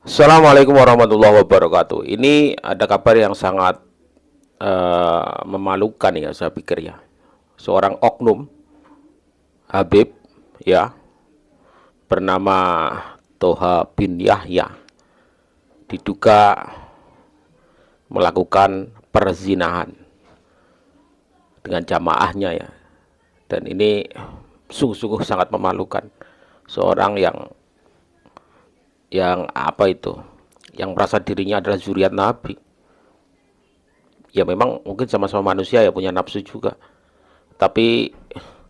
Assalamualaikum warahmatullahi wabarakatuh. Ini ada kabar yang sangat memalukan ya, saya pikir ya. Seorang oknum Habib ya bernama Toha bin Yahya diduga melakukan perzinahan dengan jamaahnya ya. Dan ini sungguh-sungguh sangat memalukan. Seorang yang apa itu? Yang merasa dirinya adalah zuriat Nabi. Ya memang mungkin sama-sama manusia ya, punya nafsu juga, tapi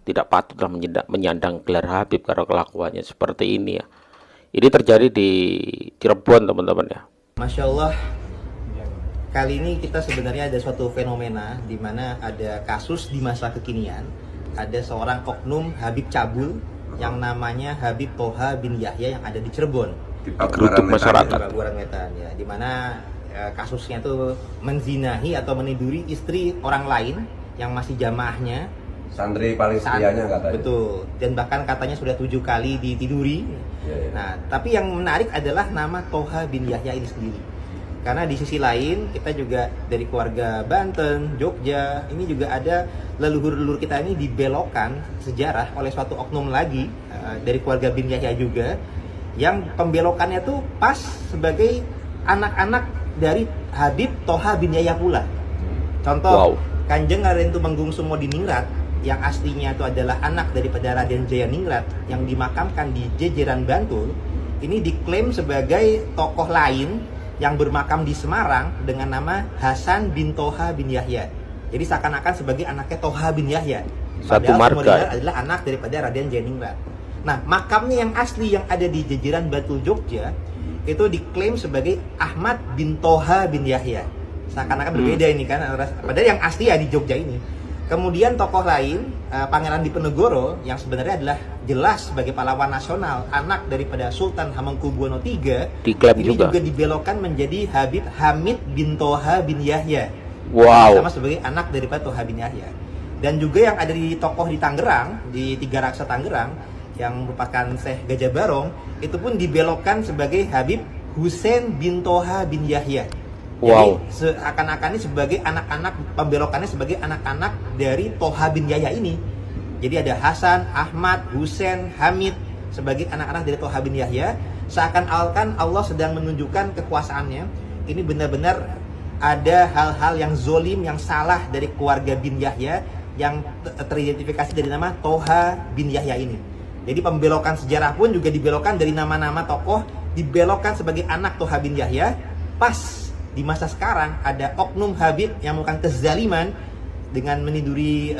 tidak patutlah menyandang gelar Habib karena kelakuannya seperti ini ya. Ini terjadi di Cirebon teman-teman ya. Masya Allah, kali ini kita sebenarnya ada suatu fenomena di mana ada kasus di masa kekinian. Ada seorang oknum Habib cabul yang namanya Habib Toha bin Yahya yang ada di Cirebon, Di geruduk masyarakat. Paguaran Wetan ya, di mana kasusnya itu menzinahi atau meniduri istri orang lain yang masih jamaahnya, santri paling setianya katanya. betul, dan bahkan katanya sudah 7 kali ditiduri. Ya. Nah, tapi yang menarik adalah nama Toha bin Yahya ini sendiri. Karena di sisi lain kita juga dari keluarga Banten, Jogja, ini juga ada leluhur-leluhur kita ini dibelokkan sejarah oleh suatu oknum lagi dari keluarga bin Yahya juga, yang pembelokannya tuh pas sebagai anak-anak dari Habib Toha bin Yahya pula. Contoh, Kanjeng Raden Tumenggung Sumodiningrat yang aslinya itu adalah anak daripada Raden Jayaningrat yang dimakamkan di Jejeran Bantul, ini diklaim sebagai tokoh lain yang bermakam di Semarang dengan nama Hasan bin Toha bin Yahya. Jadi seakan-akan sebagai anaknya Toha bin Yahya. Satu Padahal marga Sumodiningrat adalah anak daripada Raden Jayaningrat. Nah, makamnya yang asli yang ada di Jejeran Bantul Jogja itu diklaim sebagai Ahmad bin Toha bin Yahya. Seakan-akan berbeda ini kan, padahal yang asli ya di Jogja ini. Kemudian tokoh lain, Pangeran Diponegoro yang sebenarnya adalah jelas sebagai pahlawan nasional, anak daripada Sultan Hamengkubuwono III, Diklaim ini juga. juga dibelokkan menjadi Habib Hamid bin Toha bin Yahya. Wow. Sama sebagai anak daripada Toha bin Yahya. Dan juga yang ada di tokoh di Tangerang, di Tiga Raksa Tangerang, yang merupakan Syekh Gajah Barong, itu pun dibelokkan sebagai Habib Husain bin Toha bin Yahya. Wow. Jadi seakan-akan ini sebagai anak-anak, pembelokannya sebagai anak-anak dari Toha bin Yahya ini. Jadi ada Hasan, Ahmad, Husain, Hamid sebagai anak-anak dari Toha bin Yahya. Seakan-akan Allah sedang menunjukkan kekuasaannya. Ini benar-benar ada hal-hal yang zolim, yang salah dari keluarga bin Yahya yang teridentifikasi dari nama Toha bin Yahya ini. Jadi pembelokan sejarah pun juga dibelokkan dari nama-nama tokoh, dibelokkan sebagai anak Toha bin Yahya. Pas di masa sekarang ada oknum Habib yang melakukan kezaliman dengan meniduri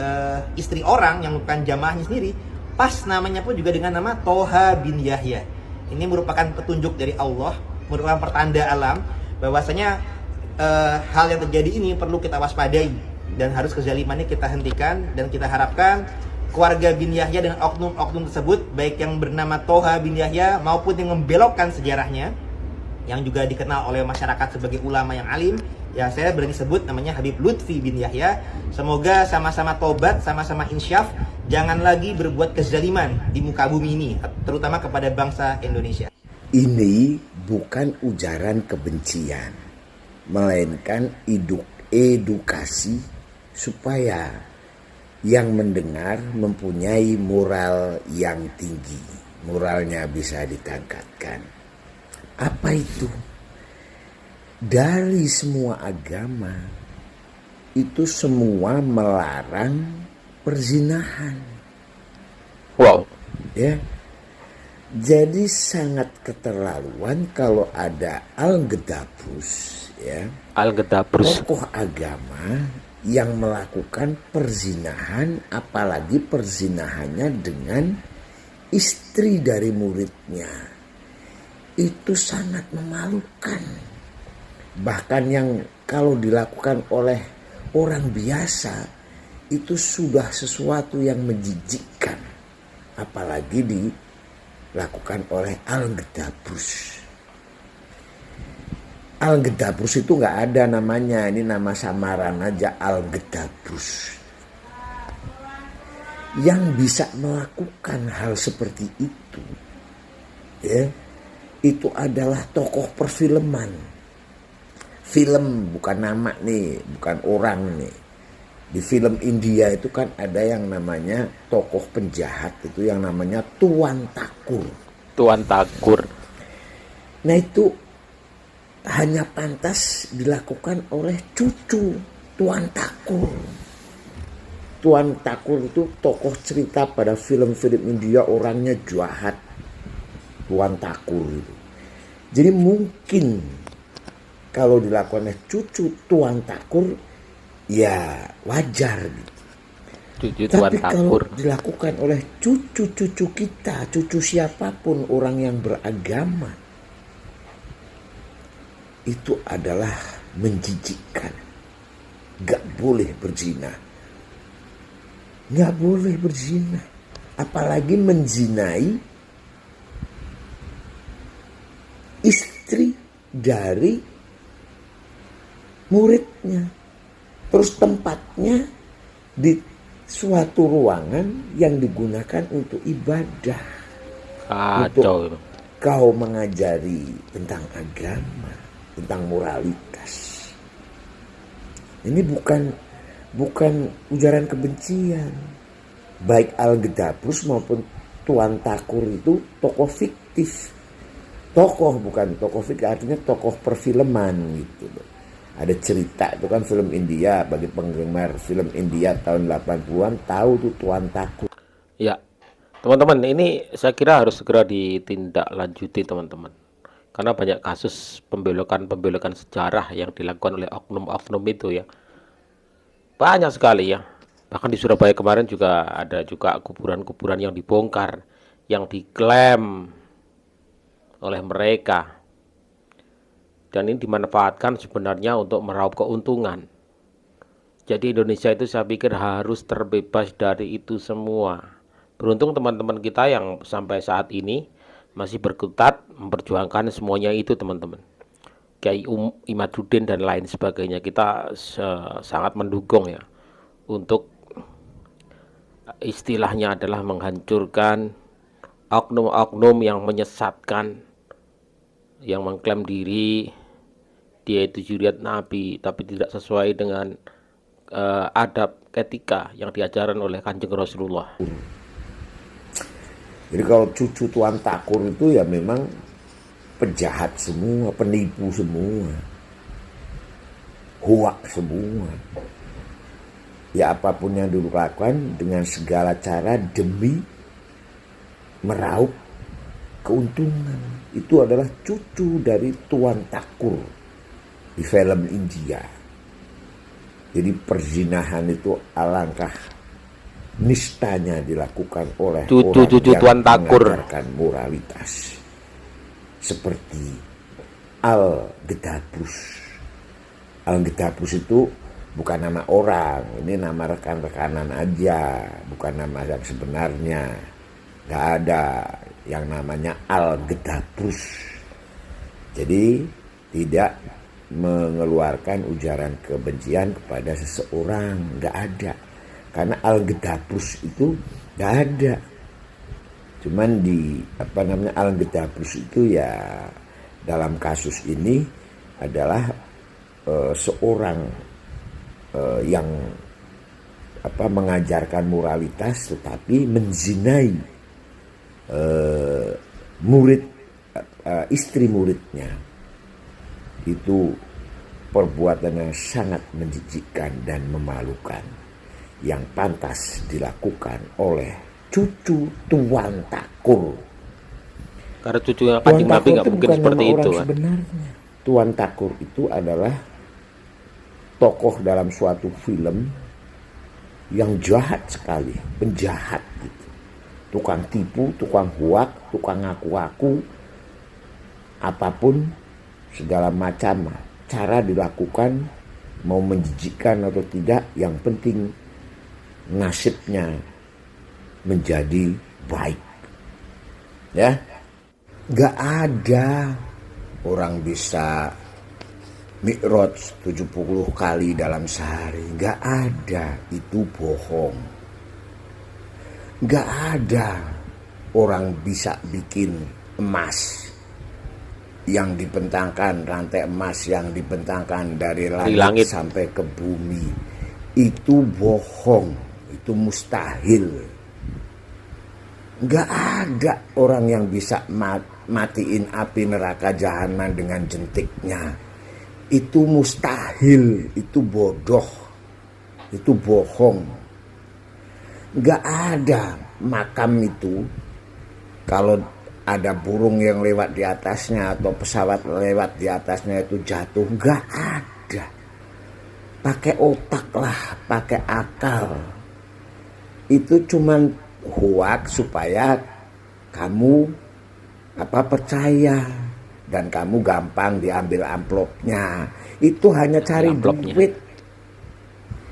istri orang yang bukan jamaahnya sendiri, pas namanya pun juga dengan nama Toha bin Yahya. Ini merupakan petunjuk dari Allah, merupakan pertanda alam bahwasanya hal yang terjadi ini perlu kita waspadai dan harus kezalimannya kita hentikan. Dan kita harapkan keluarga bin Yahya dengan oknum-oknum tersebut, baik yang bernama Toha bin Yahya maupun yang membelokkan sejarahnya, yang juga dikenal oleh masyarakat sebagai ulama yang alim, ya saya berani sebut namanya Habib Lutfi bin Yahya. Semoga sama-sama tobat, sama-sama insyaf, jangan lagi berbuat kezaliman di muka bumi ini, terutama kepada bangsa Indonesia. Ini bukan ujaran kebencian, melainkan edukasi supaya yang mendengar mempunyai moral yang tinggi, moralnya bisa ditingkatkan. Apa itu? Dari semua agama itu semua melarang perzinahan. Wow. Ya. Jadi sangat keterlaluan kalau ada Al-Gedabrus, ya, Al-Gedabrus. tokoh agama yang melakukan perzinahan, apalagi perzinahannya dengan istri dari muridnya. Itu sangat memalukan. Bahkan yang kalau dilakukan oleh orang biasa itu sudah sesuatu yang menjijikkan, apalagi dilakukan oleh Al-Gedabrus. Al-Gedabrus itu nggak ada namanya, ini nama samaran aja, Al-Gedabrus. Yang bisa melakukan hal seperti itu, ya, itu adalah tokoh perfilman. Film bukan nama nih, bukan orang nih. Di film India itu kan ada yang namanya tokoh penjahat, itu yang namanya Tuan Thakur. Tuan Thakur. Nah itu hanya pantas dilakukan oleh cucu Tuan Thakur. Tuan Thakur itu tokoh cerita pada film-film India, orangnya jahat. Tuan Thakur itu. Jadi mungkin kalau dilakukan oleh cucu Tuan Thakur, ya wajar gitu. Cucu Tuan Tapi Thakur. kalau dilakukan oleh cucu-cucu kita, cucu siapapun orang yang beragama, itu adalah menjijikkan. Gak boleh berzina. Gak boleh berzina. Apalagi menzinai istri dari muridnya. Terus tempatnya di suatu ruangan yang digunakan untuk ibadah. Kacau. Untuk kau mengajari tentang agama, tentang moralitas. Ini bukan ujaran kebencian. Baik Al-Gedabrus maupun Tuan Thakur itu tokoh fiktif. Tokoh bukan tokoh fiktif, artinya tokoh perfilman gitu. Ada cerita itu kan film India, bagi penggemar film India tahun 80-an tahu tuh Tuan Thakur. Ya, teman-teman, ini saya kira harus segera ditindaklanjuti teman-teman. Karena banyak kasus pembelokan sejarah yang dilakukan oleh oknum-oknum itu ya. Banyak sekali ya. Bahkan di Surabaya kemarin juga ada juga kuburan-kuburan yang dibongkar, yang diklaim oleh mereka. Dan ini dimanfaatkan sebenarnya untuk meraup keuntungan. Jadi Indonesia itu saya pikir harus terbebas dari itu semua. Beruntung teman-teman kita yang sampai saat ini masih berkutat memperjuangkan semuanya itu teman-teman. Kiai Imaduddin dan lain sebagainya, kita sangat mendukung ya. Untuk istilahnya adalah menghancurkan oknum-oknum yang menyesatkan, yang mengklaim diri dia itu zuriat Nabi tapi tidak sesuai dengan adab etika yang diajarkan oleh Kanjeng Rasulullah. Jadi kalau cucu Tuan Thakur itu ya memang penjahat semua, penipu semua, huak semua. Ya apapun yang dulu lakukan dengan segala cara demi meraup keuntungan. Itu adalah cucu dari Tuan Thakur di film India. Jadi perzinahan itu alangkah nistanya dilakukan oleh Cucu-cucu Tuan Thakur mengajarkan moralitas seperti Al-Gedabrus. Al-Gedabrus itu bukan nama orang, ini nama rekan-rekanan aja, bukan nama yang sebenarnya. Gak ada yang namanya Al-Gedabrus. Jadi tidak mengeluarkan ujaran kebencian kepada seseorang, gak ada. Karena Al-Gedabrus itu gak ada. Cuman di Al-Gedabrus itu ya dalam kasus ini adalah seorang yang mengajarkan moralitas tetapi menzinai istri muridnya. Itu perbuatan yang sangat menjijikkan dan memalukan yang pantas dilakukan oleh cucu Tuan Thakur. Karena cucunya Kanjeng Nabi nggak mungkin seperti itu kan. Sebenarnya Tuan Thakur itu adalah tokoh dalam suatu film yang jahat sekali, penjahat gitu. Tukang tipu, tukang huak, tukang ngaku-ngaku, apapun segala macam cara dilakukan, mau menjijikkan atau tidak, yang penting nasibnya menjadi baik. Ya, gak ada orang bisa mi'raj 70 kali dalam sehari. Gak ada, itu bohong. Gak ada orang bisa bikin emas yang dibentangkan, rantai emas yang dibentangkan dari Dari langit langit. sampai ke bumi, itu bohong, itu mustahil. Nggak ada orang yang bisa matiin api neraka jahanam dengan jentiknya. Itu mustahil, itu bodoh, itu bohong. Nggak ada makam itu, kalau ada burung yang lewat di atasnya atau pesawat lewat di atasnya itu jatuh, nggak ada. Pakai otak lah, pakai akal. Itu cuman hoax supaya kamu percaya dan kamu gampang diambil amplopnya. Itu hanya cari Amplopnya. duit.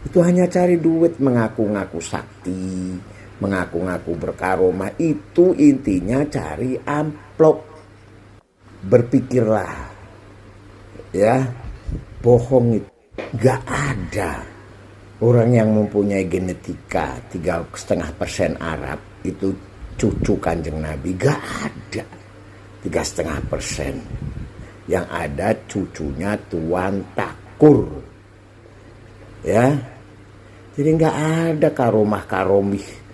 Itu hanya cari duit, mengaku-ngaku sakti, mengaku-ngaku berkaromah. Itu intinya cari amplop. Berpikirlah, ya, bohong itu. Gak ada orang yang mempunyai genetika 3,5% Arab itu cucu Kanjeng Nabi. Gak ada 3,5%. Yang ada cucunya Tuan Takur, ya. Jadi gak ada karomah-karomih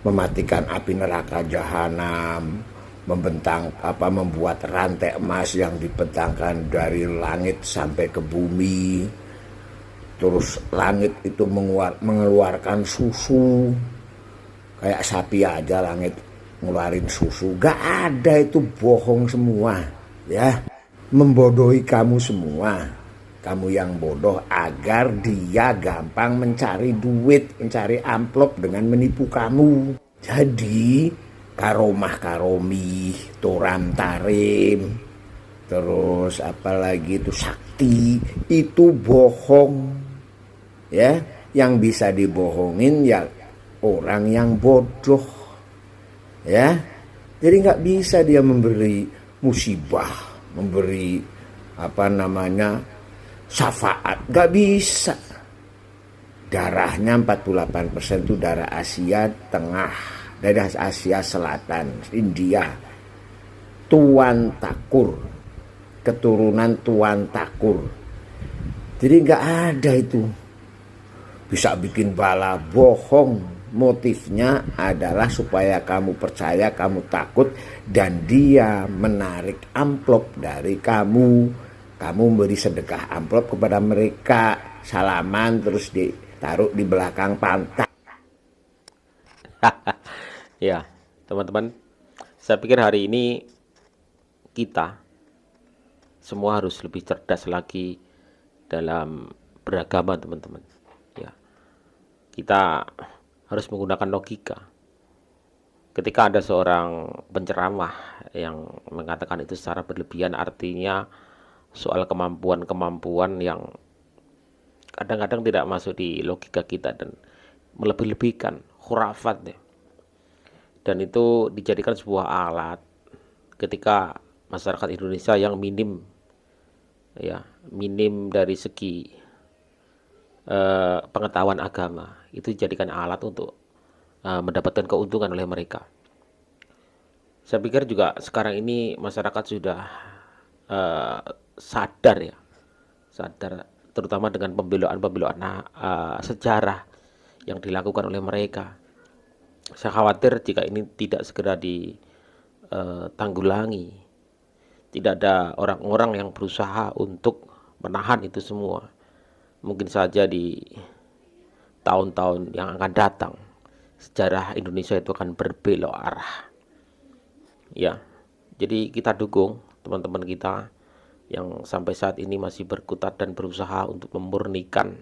mematikan api neraka jahanam, membuat rantai emas yang dibentangkan dari langit sampai ke bumi. Terus langit itu mengeluarkan susu, kayak sapi aja langit ngeluarin susu. Gak ada, itu bohong semua, ya. Membodohi kamu semua, kamu yang bodoh, agar dia gampang mencari duit, mencari amplop dengan menipu kamu. Jadi karomah-karomih, toram tarim, terus apalagi itu sakti, itu bohong, ya. Yang bisa dibohongin ya orang yang bodoh, ya. Jadi nggak bisa dia memberi musibah, memberi syafaat, nggak bisa. Darahnya 48% itu darah Asia Tengah, dari Asia Selatan, India. Tuan Takur, keturunan Tuan Takur. Jadi nggak ada itu. Bisa bikin bala, bohong. Motifnya adalah supaya kamu percaya, kamu takut, dan dia menarik amplop dari kamu. Kamu beri sedekah amplop kepada mereka, salaman terus ditaruh di belakang pantat. Ya, teman-teman, saya pikir hari ini kita semua harus lebih cerdas lagi dalam beragama, teman-teman. Ya, kita harus menggunakan logika. Ketika ada seorang penceramah yang mengatakan itu secara berlebihan, artinya soal kemampuan-kemampuan yang kadang-kadang tidak masuk di logika kita dan melebih-lebihkan, khurafat ya. Dan itu dijadikan sebuah alat ketika masyarakat Indonesia yang minim dari segi pengetahuan agama, itu dijadikan alat untuk mendapatkan keuntungan oleh mereka. Saya pikir juga sekarang ini masyarakat sudah sadar, terutama dengan pembelaan sejarah yang dilakukan oleh mereka. Saya khawatir jika ini tidak segera ditanggulangi, tidak ada orang-orang yang berusaha untuk menahan itu semua, mungkin saja di tahun-tahun yang akan datang sejarah Indonesia itu akan berbelok arah. Ya, jadi kita dukung teman-teman kita yang sampai saat ini masih berkutat dan berusaha untuk memurnikan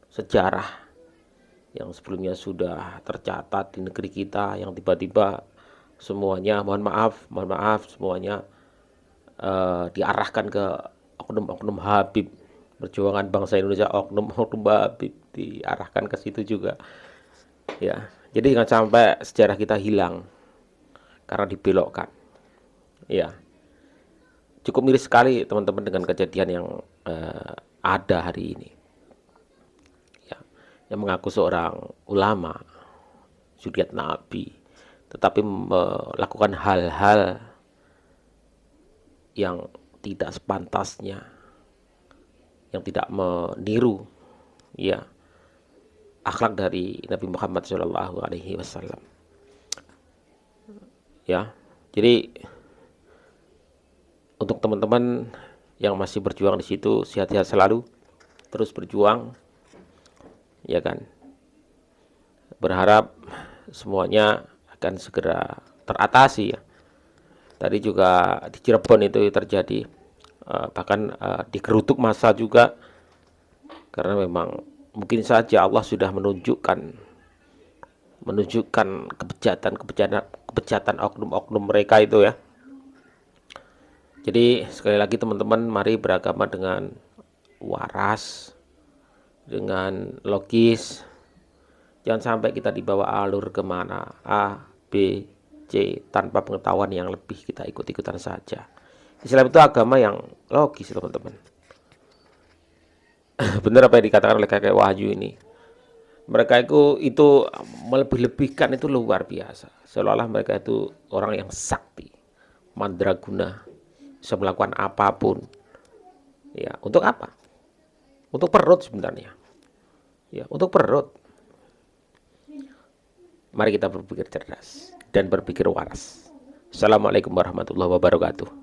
sejarah yang sebelumnya sudah tercatat di negeri kita, yang tiba-tiba semuanya, mohon maaf semuanya diarahkan ke oknum-oknum Habib, perjuangan bangsa Indonesia, oknum-oknum Habib diarahkan ke situ juga. Ya, jadi jangan sampai sejarah kita hilang karena dibelokkan. Ya, cukup miris sekali teman-teman dengan kejadian yang ada hari ini. Ya, yang mengaku seorang ulama, zuriat Nabi, tetapi melakukan hal-hal yang tidak sepantasnya, yang tidak meniru ya akhlak dari Nabi Muhammad SAW. Ya, jadi untuk teman-teman yang masih berjuang di situ, sehat-sehat selalu, terus berjuang, ya kan. Berharap semuanya akan segera teratasi ya. Tadi juga di Cirebon itu terjadi, bahkan digeruduk massa juga, karena memang mungkin saja Allah sudah menunjukkan kebejatan oknum-oknum mereka itu ya. Jadi sekali lagi teman-teman, mari beragama dengan waras, dengan logis. Jangan sampai kita dibawa alur kemana A, B, C tanpa pengetahuan yang lebih, kita ikut-ikutan saja. Islam itu agama yang logis teman-teman. Benar apa yang dikatakan oleh kakek Wahyu ini. Mereka itu melebih-lebihkan, itu luar biasa. Seolah-olah mereka itu orang yang sakti, mandraguna, bisa melakukan apapun. Ya, untuk apa? Untuk perut sebenarnya. Ya, untuk perut. Mari kita berpikir cerdas dan berpikir waras. Assalamualaikum warahmatullahi wabarakatuh.